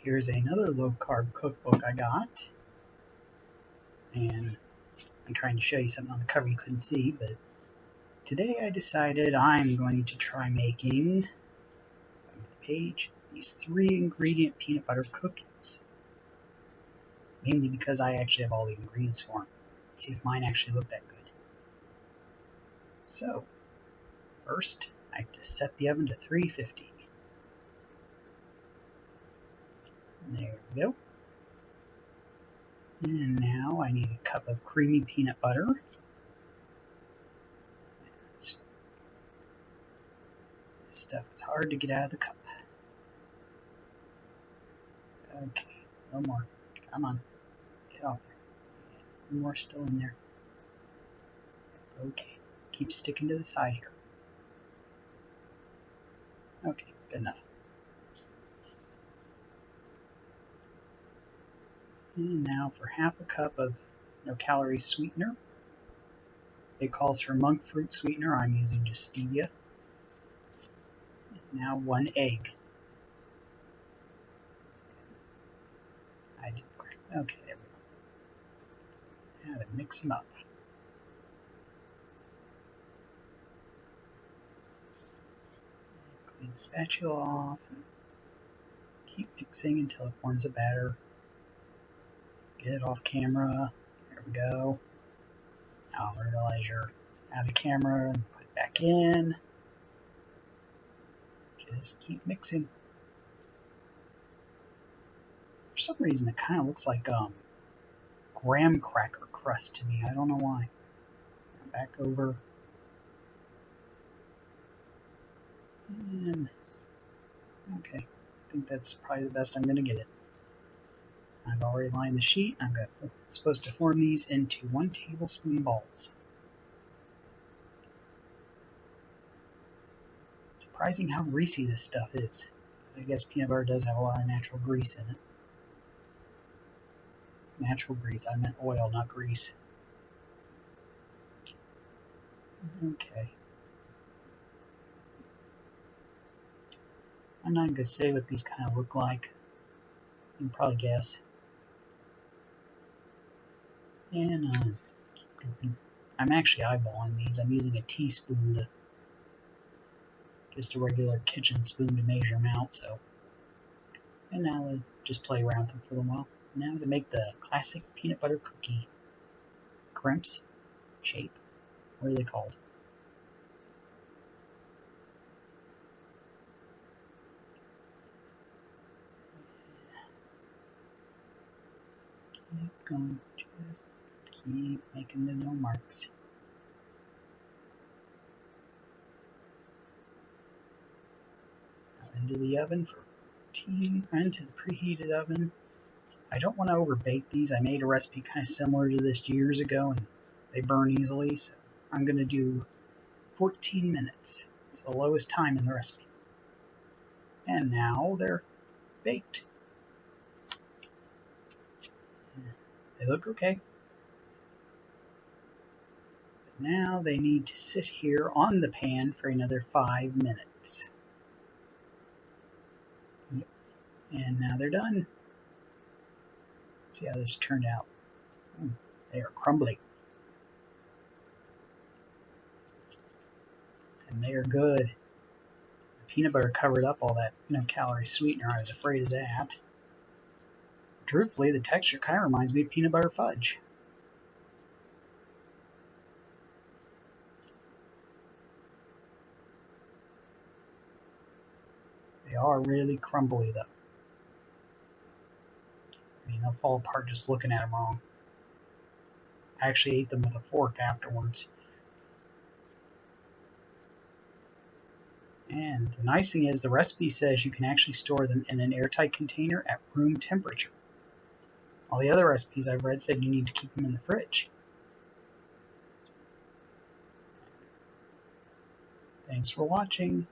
Here's another low-carb cookbook I got, and I'm trying to show you something on the cover you couldn't see, but today I decided I'm going to try making, these 3-ingredient peanut butter cookies, mainly because I actually have all the ingredients for them. Let's see if mine actually look that good. So, first, I have to set the oven to 350. There we go. And now I need a cup of creamy peanut butter. This stuff is hard to get out of the cup. Okay, no more. Come on. Get off there. More still in there. Okay, keep sticking to the side here. Okay, good enough. And now for half a cup of no-calorie sweetener. It calls for monk fruit sweetener. I'm using just stevia. Now 1 egg. Okay, there we go. Now to mix them up. Clean the spatula off and keep mixing until it forms a batter. Get it off camera. There we go. Now realize you're out of camera and put it back in. Just keep mixing. For some reason, it kind of looks like graham cracker crust to me. I don't know why. Back over. And okay, I think that's probably the best I'm going to get it. I've already lined the sheet. I'm supposed to form these into 1 tablespoon balls. Surprising how greasy this stuff is. I guess peanut butter does have a lot of natural grease in it. Natural grease, I meant oil, not grease. Okay. I'm not going to say what these kind of look like. You can probably guess. And I'm actually eyeballing these. I'm using a teaspoon, just a regular kitchen spoon to measure them out. So, and now I'll just play around with them for a while. Now to make the classic peanut butter cookie crimps shape. What are they called? Keep going, just keep making the no marks. Now into the oven for into the preheated oven. I don't want to overbake these. I made a recipe kind of similar to this years ago and they burn easily, so I'm going to do 14 minutes. It's the lowest time in the recipe. And now they're baked. They look okay. But now they need to sit here on the pan for another 5 minutes. Yep. And now they're done. Let's see how this turned out. They are crumbly. And they are good. The peanut butter covered up all that no-calorie sweetener. I was afraid of that. Truthfully, the texture kind of reminds me of peanut butter fudge. They are really crumbly, though. I mean, they'll fall apart just looking at them wrong. I actually ate them with a fork afterwards. And the nice thing is the recipe says you can actually store them in an airtight container at room temperature. All the other recipes I've read said you need to keep them in the fridge. Thanks for watching.